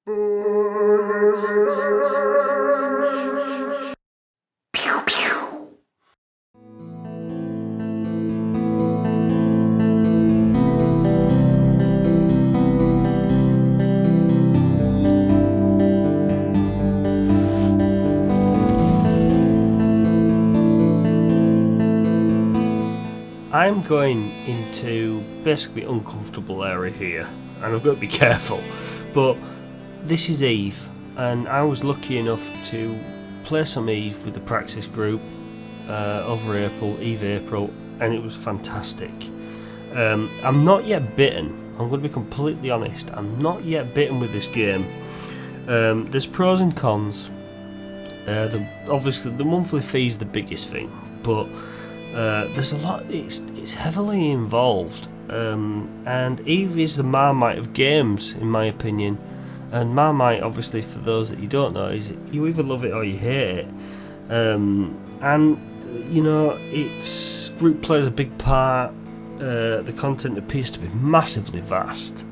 Pew pew. I'm going into basically uncomfortable area here, and I've got to be careful. But this is Eve, and I was lucky enough to play some Eve with the Praxis group over April, and it was fantastic. I'm not yet bitten. I'm going to be completely honest. I'm not yet bitten with this game. There's pros and cons. Obviously, the monthly fee is the biggest thing, but there's a lot. It's heavily involved, and Eve is the Marmite of games, in my opinion. And Marmite, obviously, for those that you don't know, is you either love it or you hate it. And you know, its group plays a big part. The content appears to be massively vast.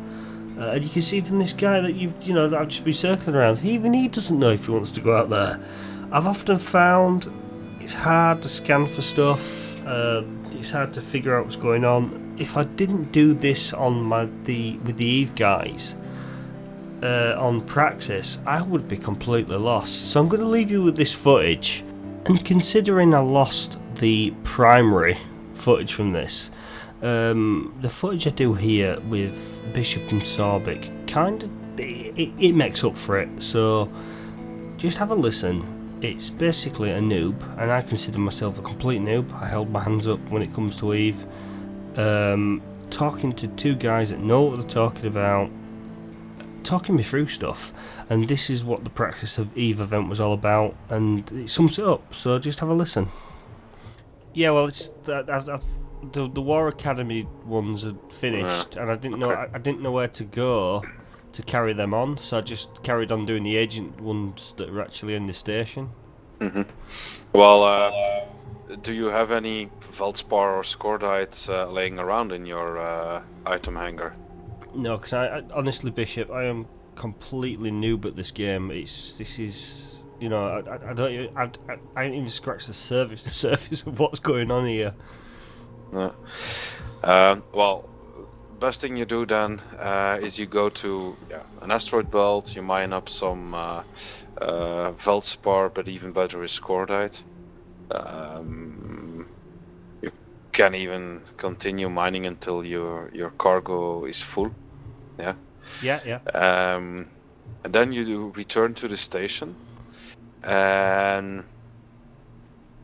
And you can see from this guy that I've just been circling around. Even he doesn't know if he wants to go out there. I've often found it's hard to scan for stuff. It's hard to figure out what's going on. If I didn't do this with the Eve guys on Praxis, I would be completely lost. So I'm going to leave you with this footage. And considering I lost the primary footage from this, the footage I do here with Bishop and Sorbic kind of it makes up for it. So just have a listen. It's basically a noob, and I consider myself a complete noob. I held my hands up when it comes to Eve. Talking to two guys that know what they're talking about, talking me through stuff, and this is what the Praxis of Eve event was all about, and it sums it up. So just have a listen. Yeah, well, the War Academy ones are finished, and I didn't know where to go to carry them on, so I just carried on doing the agent ones that are actually in the station. Mm-hmm. Well, do you have any Veldspar or Scordite laying around in your item hangar? No, because I honestly, Bishop, I am completely noob at this game. I ain't even scratched the surface of what's going on here. Well, best thing you do then is you go to an asteroid belt, you mine up some Veldspar, but even better is Scordite. You can even continue mining until your cargo is full. Yeah. And then you return to the station, and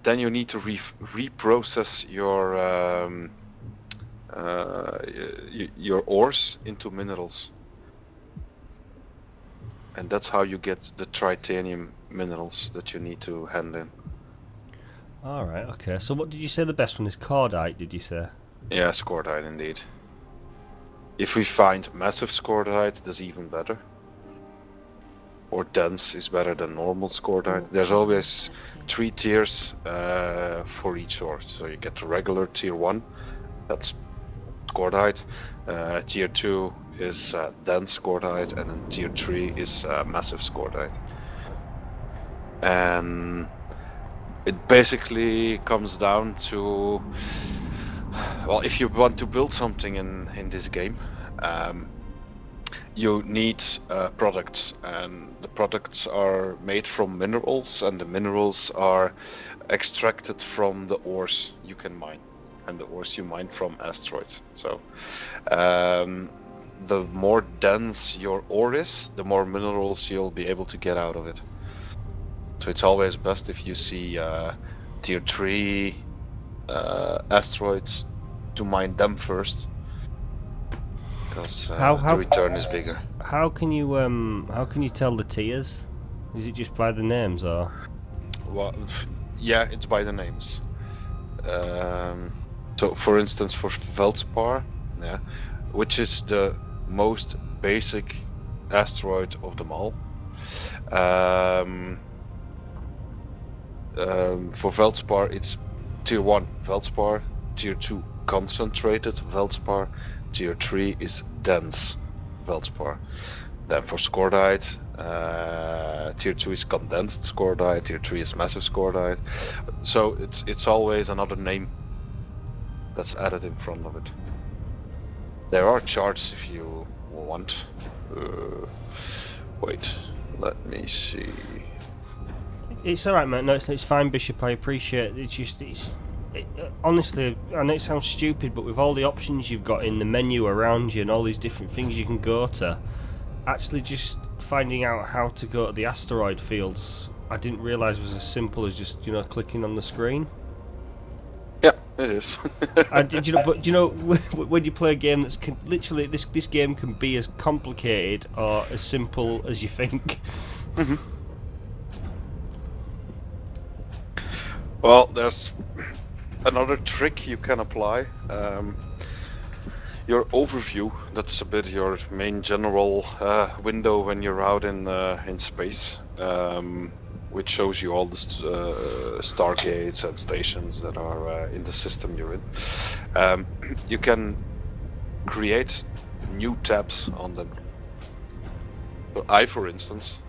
then you need to reprocess your ores into minerals, and that's how you get the tritanium minerals that you need to hand in. Alright, okay. So what did you say the best one is? Cordite, did you say? Yeah, Scordite indeed. If we find massive Scordite, that's even better. Or dense is better than normal Scordite. There's always 3 tiers for each ore. So you get the regular tier 1, that's Scordite. Tier 2 is dense Scordite, and then tier 3 is massive Scordite. And it basically comes down to, well, if you want to build something in this game, you need products, and the products are made from minerals, and the minerals are extracted from the ores you can mine, and the ores you mine from asteroids. So the more dense your ore is, the more minerals you'll be able to get out of it. So it's always best if you see tier 3 asteroids to mine them first, because the return is bigger. How can you tell the tiers? Is it just by the names, or? Well, yeah, it's by the names. So, for instance, for Veldspar, which is the most basic asteroid of them all. For Veldspar, it's tier 1 Veldspar, tier 2 concentrated Veldspar, tier 3 is dense Veldspar. Then for Scordite, Tier 2 is condensed scordite, Tier 3 is massive scordite. So it's always another name that's added in front of it. There are charts if you want. Wait, let me see. It's alright, mate. No, it's fine, Bishop. I appreciate it. It's just, honestly, I know it sounds stupid, but with all the options you've got in the menu around you and all these different things you can go to, actually just finding out how to go to the asteroid fields, I didn't realise was as simple as just, clicking on the screen. Yeah, it is. But when you play a game that's literally, this game can be as complicated or as simple as you think. Mm-hmm. Well, there's another trick you can apply. Your overview, that's a bit your main general window when you're out in space, which shows you all the stargates and stations that are in the system you're in. You can create new tabs on them. So I, for instance,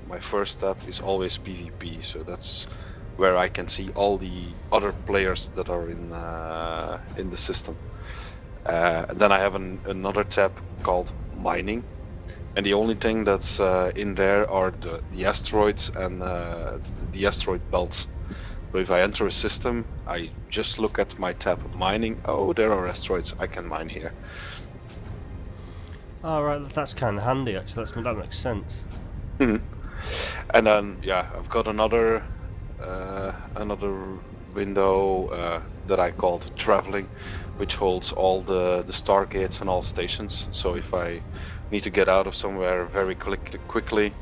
my first tab is always PvP, so that's where I can see all the other players that are in the system. And then I have another tab called mining, and the only thing that's in there are the asteroids and the asteroid belts. So if I enter a system, I just look at my tab mining. Oh, there are asteroids. I can mine here. All right, that's kind of handy actually. That makes sense. Mm-hmm. And then I've got another window that I called traveling, which holds all the stargates and all stations. So if I need to get out of somewhere very quickly,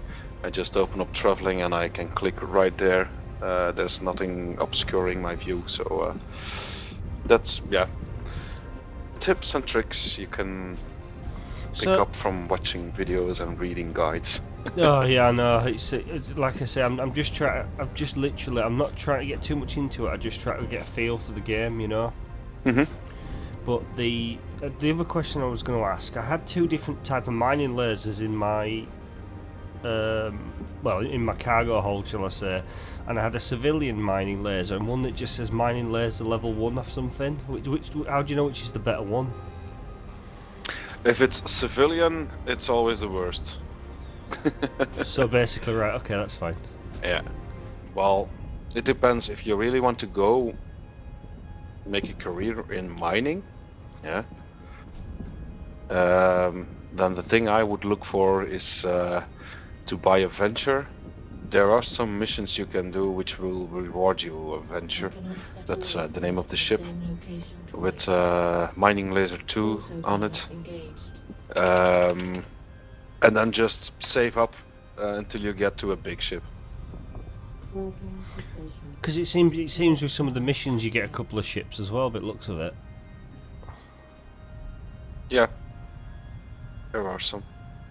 I just open up traveling and I can click right there. There's nothing obscuring my view, so that's tips and tricks you can pick up from watching videos and reading guides. Oh yeah, I know. It's like I say, I'm not trying to get too much into it. I just try to get a feel for the game, Mm-hmm. But the other question I was going to ask, I had two different type of mining lasers in my in my cargo hold, shall I say, and I had a civilian mining laser and one that just says mining laser level 1 or something. How do you know which is the better one? If it's civilian, it's always the worst. So basically, right, okay, that's fine. Yeah. Well, it depends. If you really want to go make a career in mining, then the thing I would look for is to buy a venture. There are some missions you can do which will reward you a venture. That's the name of the ship, with mining laser 2 on it. And then just save up until you get to a big ship. Because it seems with some of the missions you get a couple of ships as well, but looks of it. Yeah, there are some.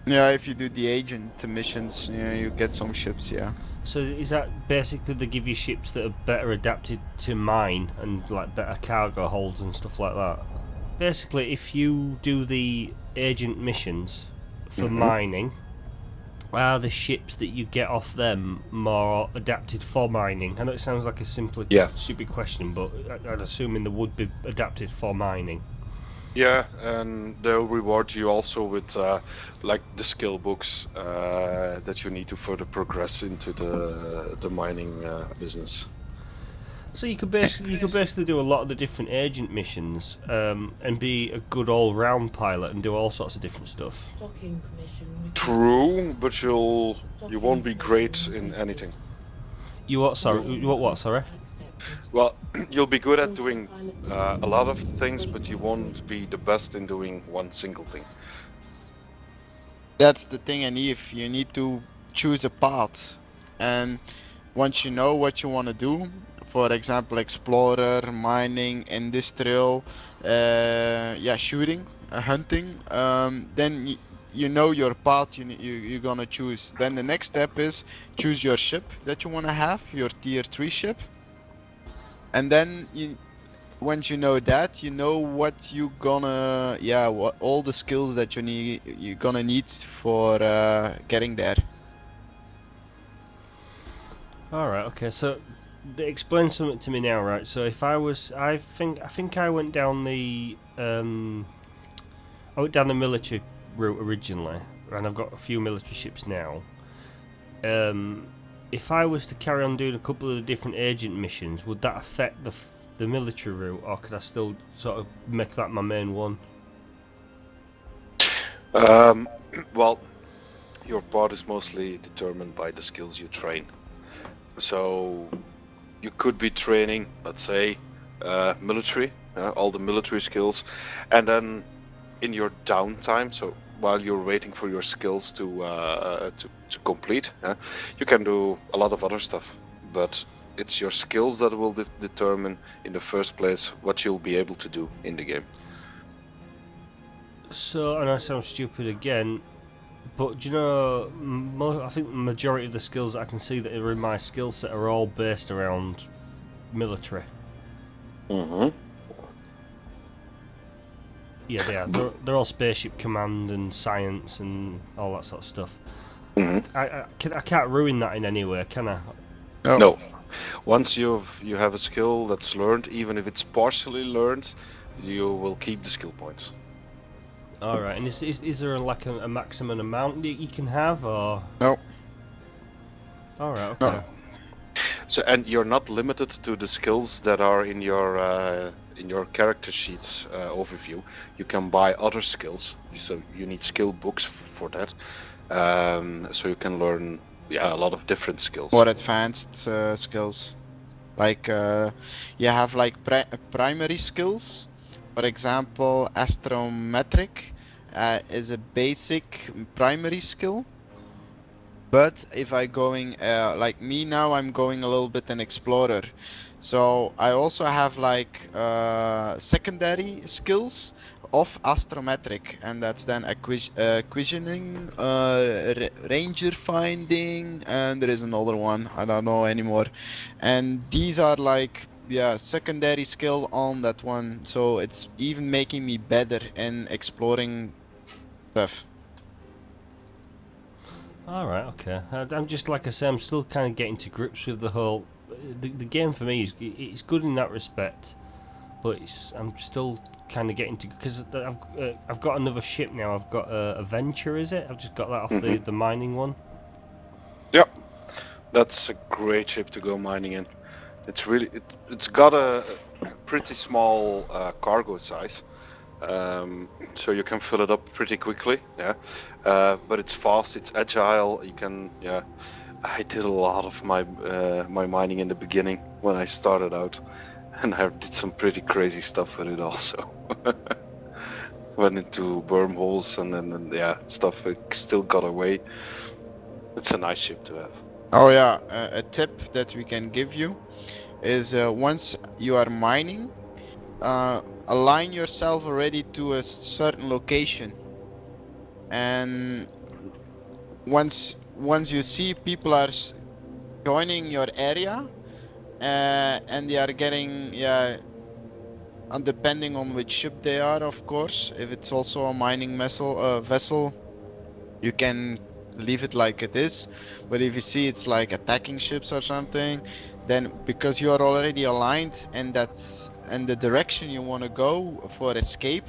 Yeah, if you do the agent missions, you get some ships. Yeah. So is that basically they give you ships that are better adapted to mine and like better cargo holds and stuff like that? Basically, if you do the agent missions for mining, are the ships that you get off them more adapted for mining? I know it sounds like a stupid question, but I'd assume they would be adapted for mining. Yeah, and they'll reward you also with like the skill books that you need to further progress into the mining business. So you could basically do a lot of the different agent missions and be a good all-round pilot and do all sorts of different stuff. True, but you won't be great in anything. You what? Sorry. What? Sorry. Well, you'll be good at doing a lot of things, but you won't be the best in doing one single thing. That's the thing, and if you need to choose a path, and once you know what you want to do, for example, explorer, mining, industrial, shooting, hunting, then you know your path you're gonna choose. Then the next step is choose your ship that you want to have, your tier 3 ship, and then once you know that, you know what you gonna, what all the skills that you're gonna need for getting there. Alright, okay, so explain something to me now, right? So if I think I went down the military route originally, and I've got a few military ships now. If I was to carry on doing a couple of the different agent missions, would that affect the military route, or could I still sort of make that my main one? Well, your part is mostly determined by the skills you train. So you could be training, let's say, military, all the military skills, and then in your downtime, so while you're waiting for your skills to complete, you can do a lot of other stuff. But it's your skills that will determine, in the first place, what you'll be able to do in the game. So, and I sound stupid again, but do you know, I think the majority of the skills that I can see that are in my skill set are all based around military. Mm-hmm. Yeah, they are. They're all spaceship command and science and all that sort of stuff. Mm-hmm. I can't ruin that in any way, can I? No. Once you have a skill that's learned, even if it's partially learned, you will keep the skill points. All right, and is there like a maximum amount that you can have, or? No. All right. Okay. No. So, and you're not limited to the skills that are in your character sheets overview. You can buy other skills, so you need skill books for that. So you can learn a lot of different skills. More advanced skills, like you have like primary skills. For example, astrometric is a basic primary skill. But if I going like me now, I'm going a little bit an explorer. So I also have like secondary skills of astrometric, and that's then acquisitioning, ranger finding, and there is another one I don't know anymore. And these are like secondary skill on that one, so it's even making me better in exploring stuff. All right. Okay. I'm just, like I say, I'm still kind of getting to grips with the whole. The game for me it's good in that respect, but I'm still kind of getting to, because I've got another ship now. I've got a Venture, is it? I've just got that off the mining one. Yep, that's a great ship to go mining in. It's really it's got a pretty small cargo size, so you can fill it up pretty quickly. But it's fast, it's agile. You can I did a lot of my my mining in the beginning when I started out, and I did some pretty crazy stuff with it also. Went into wormholes and then stuff still got away. It's a nice ship to have. Oh yeah, a tip that we can give you is once you are mining, align yourself already to a certain location, and once you see people are joining your area, and they are getting and depending on which ship they are, of course, if it's also a mining vessel, you can leave it like it is. But if you see it's like attacking ships or something, then because you are already aligned and that's in the direction you want to go for escape,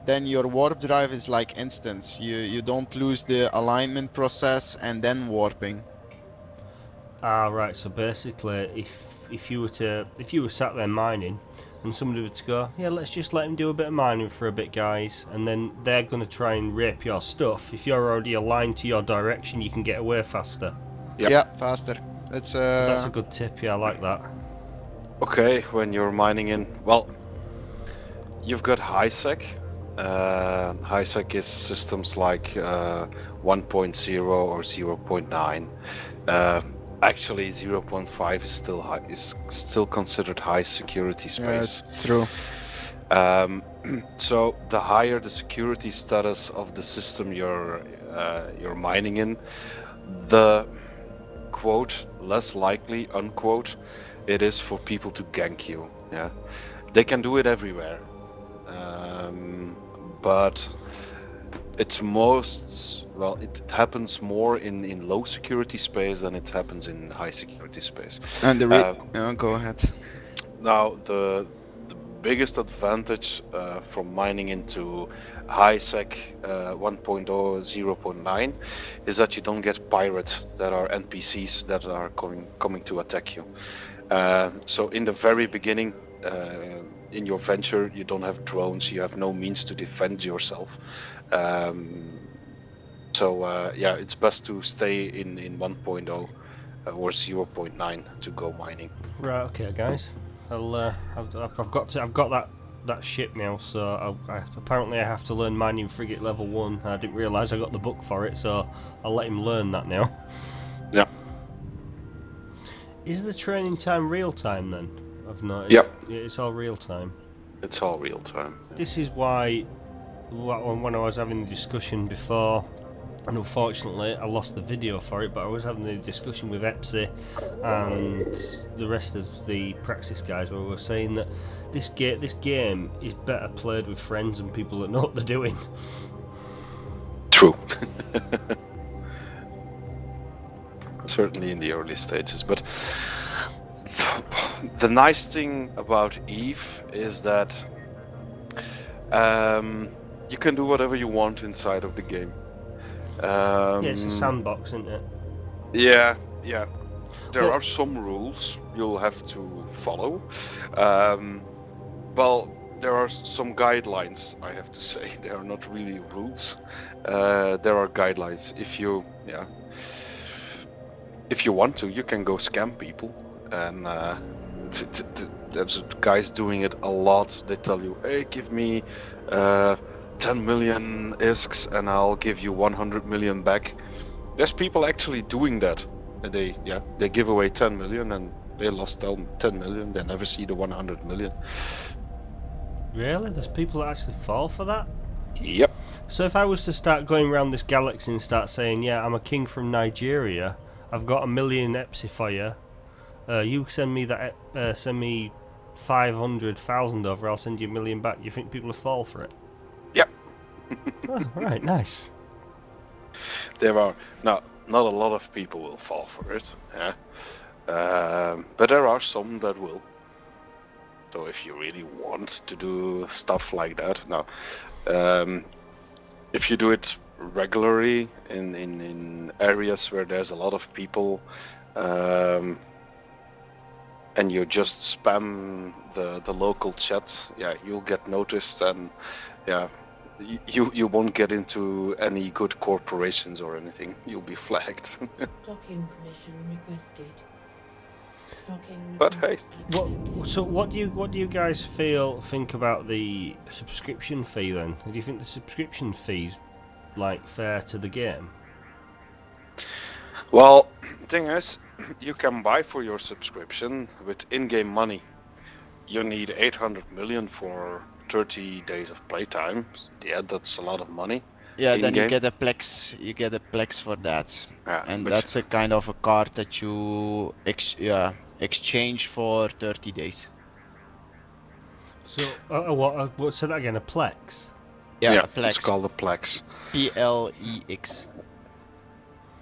then your warp drive is like instant. You don't lose the alignment process and then warping. Right. So basically, if you were sat there mining, and somebody would go, let's just let him do a bit of mining for a bit, guys, and then they're going to try and rape your stuff. If you're already aligned to your direction, you can get away faster. Yep. Yeah, faster. That's a good tip. Yeah, I like that. Okay, when you're mining in, well, you've got HiSec. HiSec is systems like 1.0 or 0.9. Actually, 0.5 is still considered high security space. Yeah, true. So the higher the security status of the system you're mining in, the quote less likely unquote it is for people to gank you. They can do it everywhere, but it's it happens more in low security space than it happens in high security space. And go ahead. Now the biggest advantage from mining into high sec 1.0 0.9 is that you don't get pirates that are NPCs that are coming to attack you. So in the very beginning, in your venture, you don't have drones, you have no means to defend yourself. It's best to stay in 1.0 or 0.9 to go mining. Right, okay, guys. I've got that ship now, so apparently I have to learn mining frigate level 1. I didn't realise I got the book for it, so I'll let him learn that now. Yeah. Is the training time real time then? I've noticed. Yep. Yeah, it's all real time. It's all real time. This is why, when I was having the discussion before, and unfortunately I lost the video for it, but I was having the discussion with Epsy and the rest of the Praxis guys, where we were saying that this game is better played with friends and people that know what they're doing. True. Certainly in the early stages, but the nice thing about EVE is that you can do whatever you want inside of the game. Yeah, it's a sandbox, isn't it? Yeah. There Well- are some rules you'll have to follow. There are some guidelines, I have to say. They are not really rules. There are guidelines. If you want to, you can go scam people. And there's guys doing it a lot. They tell you, hey, give me 10 million ISKs and I'll give you 100 million back. There's people actually doing that. And they give away 10 million and they lost 10 million. They never see the 100 million. Really? There's people that actually fall for that? Yep. So if I was to start going around this galaxy and start saying, yeah, I'm a king from Nigeria, I've got 1 million Epsy for you, you send me 500,000 over, I'll send you 1 million back. You think people will fall for it? Yep. Oh, right, nice. There are not a lot of people will fall for it, yeah. But there are some that will. So if you really want to do stuff like that, now, if you do it regularly in areas where there's a lot of people, and you just spam the local chat, yeah, you'll get noticed, and yeah, you won't get into any good corporations or anything. You'll be flagged. Docking permission requested. Docking But hey, What do you guys think about the subscription fee then? Do you think the subscription fee's fair to the game? well, the thing is, you can buy for your subscription with in-game money. You need 800 million for 30 days of playtime. Yeah, that's a lot of money. Yeah, then you In-game? get a Plex. You get a Plex for that, Yeah, and but- that's a kind of a card that you exchange for 30 days. So, what? Say that again. A Plex. Yeah, a it's Plex. called a Plex. Plex.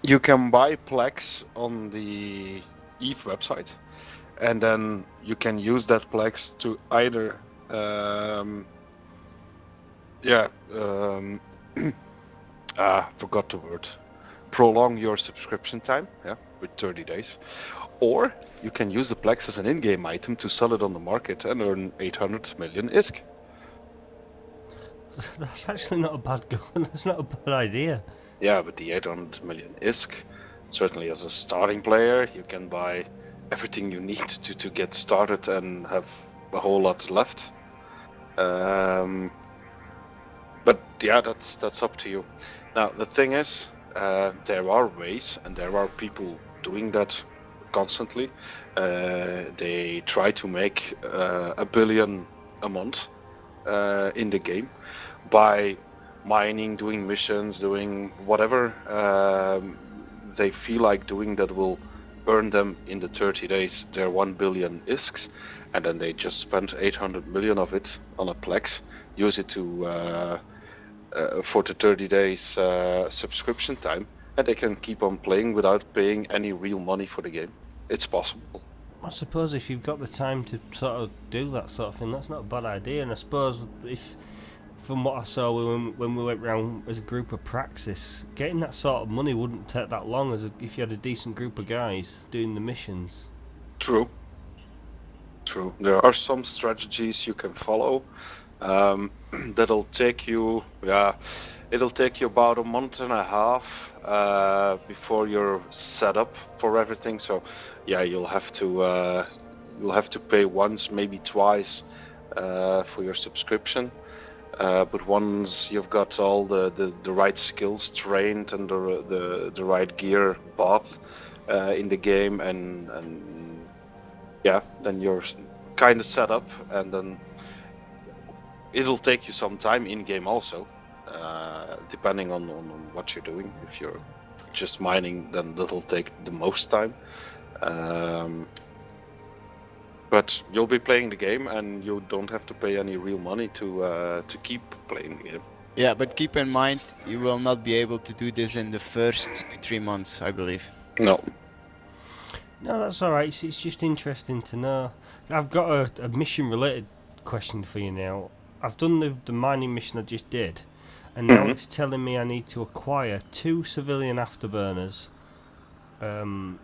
You can buy Plex on the EVE website, and then you can use that Plex to either, forgot the word, prolong your subscription time, with 30 days, or you can use the Plex as an in-game item to sell it on the market and earn 800 million ISK. That's actually not a bad goal. That's not a bad idea. Yeah, but the 800 million ISK, certainly as a starting player, you can buy everything you need to get started and have a whole lot left. But yeah, that's up to you. Now, the thing is, there are ways, and there are people doing that constantly. They try to make 1 billion a month in the game by mining, doing missions, doing whatever they feel like doing that will earn them in the 30 days, their 1 billion ISKs, and then they just spend 800 million of it on a Plex, use it to for the 30 days subscription time, and they can keep on playing without paying any real money for the game. It's possible. I suppose if you've got the time to sort of do that sort of thing, that's not a bad idea. And I suppose if, from what I saw when we went round as a group of Praxis, getting that sort of money wouldn't take that long if you had a decent group of guys doing the missions. True. There are some strategies you can follow. That'll take you, it'll take you about a month and a half before you're set up for everything. So, yeah, you'll have to pay once, maybe twice, for your subscription. But once you've got all the right skills trained and the right gear bought in the game, and then you're kind of set up, and then it'll take you some time in game also, depending on what you're doing. If you're just mining, then that'll take the most time. But you'll be playing the game, and you don't have to pay any real money to keep playing the game. Yeah, but keep in mind, you will not be able to do this in the first 3 months, I believe. No. No, that's alright. It's just interesting to know. I've got a mission-related question for you now. I've done the mining mission I just did, and now it's telling me I need to acquire 2 civilian afterburners. And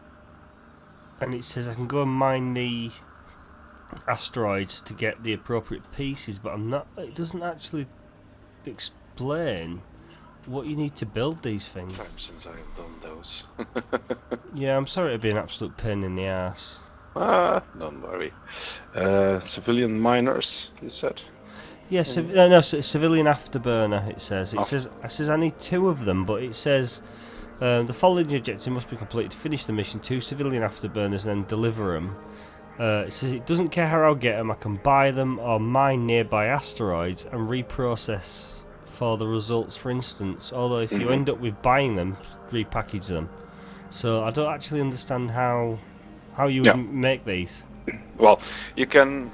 it says I can go and mine the asteroids to get the appropriate pieces, but it doesn't actually explain what you need to build these things. Time since I have done those. Yeah, I'm sorry to be an absolute pain in the ass. Don't worry. Civilian miners, you said? Yeah, civilian afterburner. It says. It says I need 2 of them, but it says the following objective must be completed to finish the mission: 2 civilian afterburners, and then deliver them. It says it doesn't care how I'll get them. I can buy them or mine nearby asteroids and reprocess for the results. For instance, although if you end up with buying them, repackage them. So I don't actually understand how you would make these. Well, you can.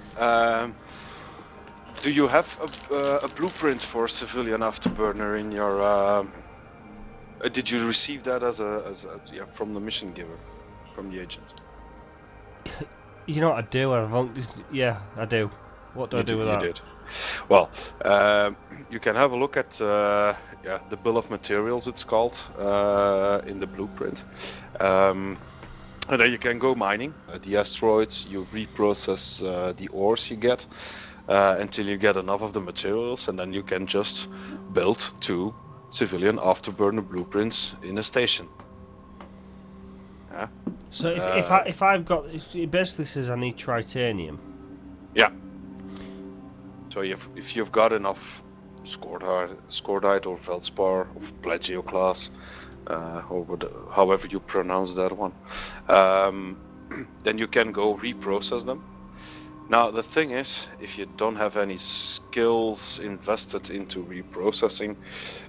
Do you have a blueprint for a civilian afterburner in your? Did you receive that as from the mission giver, from the agent? You know what I do? I do. What do I do with that? You did. Well, you can have a look at the bill of materials, it's called, in the blueprint. And then you can go mining the asteroids. You reprocess the ores you get until you get enough of the materials, and then you can just build 2 civilian afterburner blueprints in a station. Yeah. So if I've got, it basically says I need tritanium. Yeah. So if you've got enough Scordite or Feldspar or Plagio class, or however you pronounce that one, then you can go reprocess them. Now the thing is, if you don't have any skills invested into reprocessing,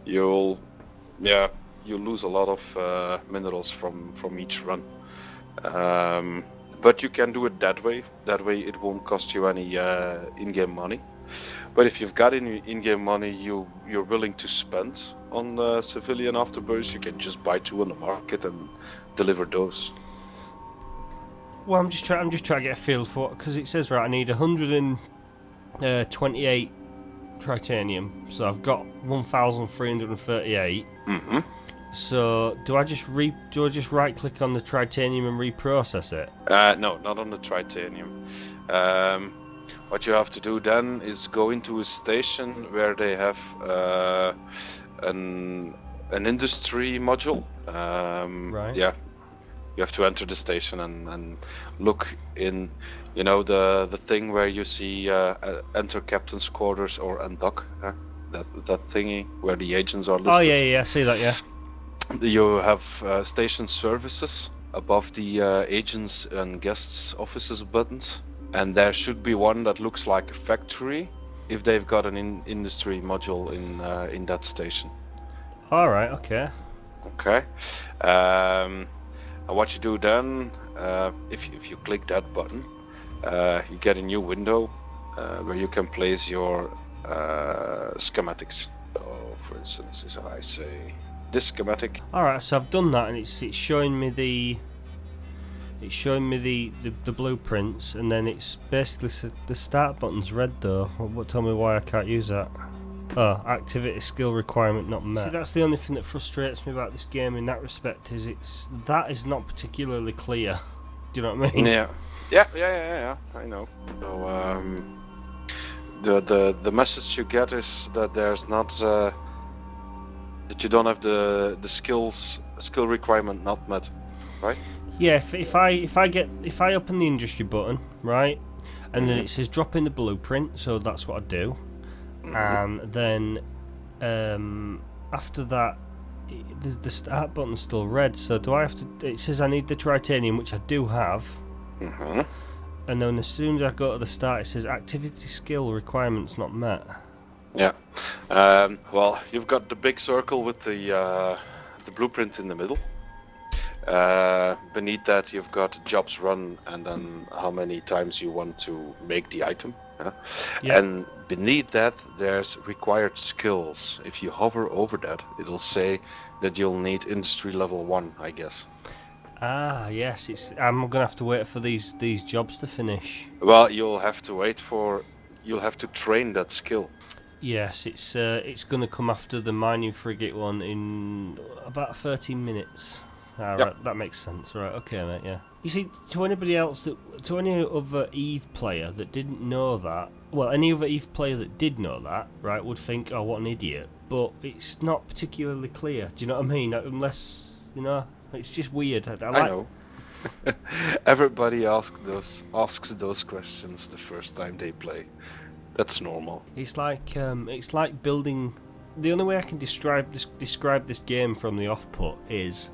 you'll lose a lot of minerals from each run. But you can do it that way. That way it won't cost you any in-game money. But if you've got any in-game money you're willing to spend on civilian afterburners, you can just buy 2 on the market and deliver those. Well, I'm just trying to get a feel for it, because it says, right, I need 128 tritanium, so I've got 1,338. Mm-hmm. So do I just right click on the tritanium and reprocess it? No, not on the tritanium. What you have to do then is go into a station where they have an industry module. Right. Yeah. You have to enter the station and look in, the thing where you see enter captain's quarters or undock, that thingy where the agents are listed. Oh yeah, I see that, yeah. You have station services above the agents and guests offices buttons, and there should be one that looks like a factory if they've got an industry module in that station. All right, okay. Okay. And what you do then, if you click that button, you get a new window where you can place your schematics. So, for instance, if I say this schematic, Alright, so I've done that, and it's showing me the blueprints, and then it's basically the start button's red though. Tell me why I can't use that. Oh, activity skill requirement not met. See, that's the only thing that frustrates me about this game in that respect, is that is not particularly clear. Do you know what I mean? yeah. I know. So the message you get is that there's not that you don't have the skill requirement not met, right? Yeah. If I open the industry button, right, and then it says drop in the blueprint, so that's what I do. And then after that, the start button's still red. So do I have to? It says I need the tritanium, which I do have. And then as soon as I go to the start, it says activity skill requirements not met. Yeah. Well, you've got the big circle with the blueprint in the middle. Beneath that, you've got jobs run, and then how many times you want to make the item. Yeah. And beneath that, there's required skills. If you hover over that, it'll say that you'll need industry level 1, I guess. Ah, yes. I'm gonna have to wait for these jobs to finish. Well, you'll have to train that skill. Yes, it's gonna come after the mining frigate one in about 13 minutes. Right, that makes sense. Right, okay, mate. Yeah. You see, to any other Eve player that didn't know that, well, any other Eve player that did know that, right, would think, oh, what an idiot. But it's not particularly clear. Do you know what I mean? Unless, it's just weird. I know. Everybody asks those questions the first time they play. That's normal. It's like building. The only way I can describe this game from the offput is,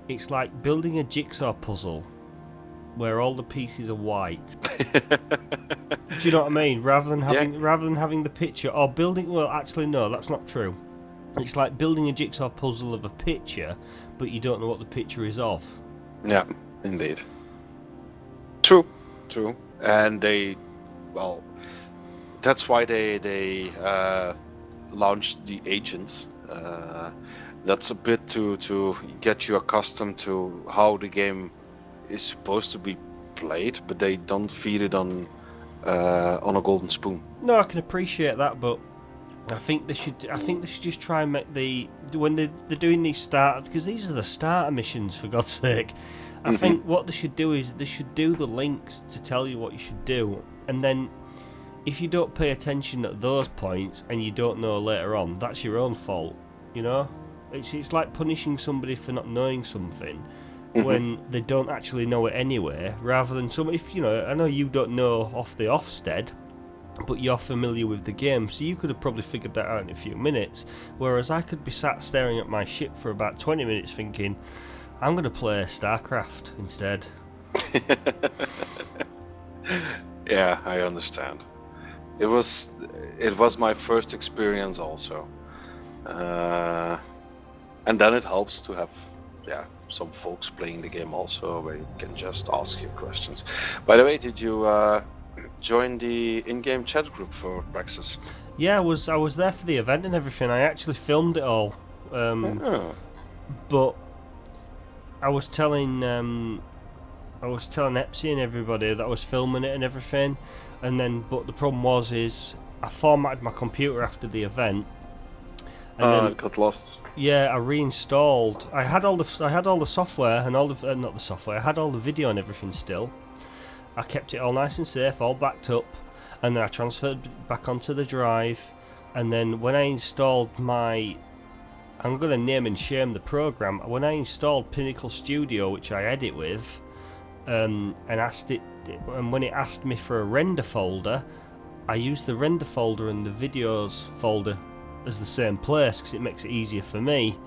it's like building a jigsaw puzzle where all the pieces are white. Do you know what I mean? Rather than having the picture, or building. Well, actually, no, that's not true. It's like building a jigsaw puzzle of a picture, but you don't know what the picture is of. Yeah, indeed. True. And that's why they launched the agents. That's a bit to get you accustomed to how the game is supposed to be played, but they don't feed it on a golden spoon. No, I can appreciate that, but I think they should just try and make when they're doing these because these are the starter missions, for God's sake. I think what they should do is they should do the links to tell you what you should do, and then if you don't pay attention at those points and you don't know later on, that's your own fault. It's like punishing somebody for not knowing something when they don't actually know it anyway, rather than I know you don't know off the Ofsted, but you're familiar with the game, so you could have probably figured that out in a few minutes, whereas I could be sat staring at my ship for about 20 minutes thinking, I'm going to play StarCraft instead. Yeah, I understand. It was my first experience also. And then it helps to have some folks playing the game also, where you can just ask your questions. By the way, did you join the in-game chat group for Praxis? Yeah, I was there for the event and everything. I actually filmed it all. But I was telling Epsy and everybody that I was filming it and everything, but the problem is I formatted my computer after the event. And then it got lost. Yeah, I reinstalled. I had all the software and all the not the software. I had all the video and everything still. I kept it all nice and safe, all backed up, and then I transferred back onto the drive. And then when I installed I'm gonna name and shame the program. When I installed Pinnacle Studio, which I edit with, and when it asked me for a render folder, I used the render folder and the videos folder as the same place because it makes it easier for me.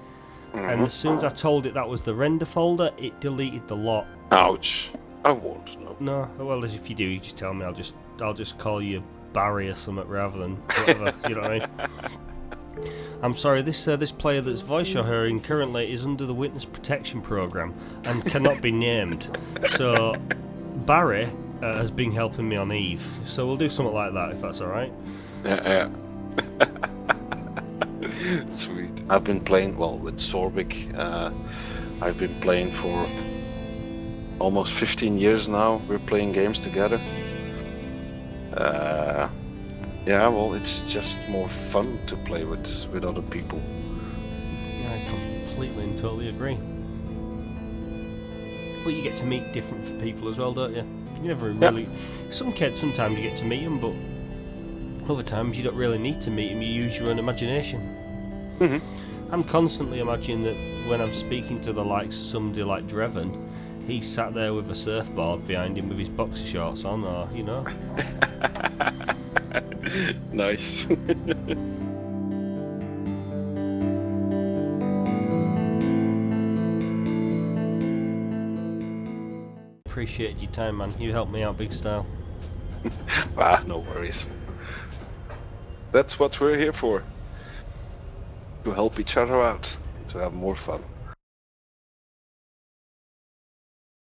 And as soon as I told it that was the render folder, it deleted the lot. Ouch! I won't. No. Well, if you do, you just tell me. I'll just call you Barry or something rather than whatever. You know what I mean? I'm sorry, this player that's voice you're hearing currently is under the witness protection program and cannot be named. So Barry has been helping me on Eve. So we'll do something like that if that's all right. Yeah. Sweet. I've been playing with Sorbik. I've been playing for almost 15 years now. We're playing games together. Yeah, well, it's just more fun to play with other people. I completely and totally agree. But you get to meet different people as well, don't you? You never really. Sometimes you get to meet them, but other times you don't really need to meet them. You use your own imagination. I'm constantly imagining that when I'm speaking to the likes of somebody like Dreven, he's sat there with a surfboard behind him with his boxer shorts on, or you know. Nice. Appreciate your time, man. You helped me out big style. No worries. That's what we're here for. To help each other out, to have more fun.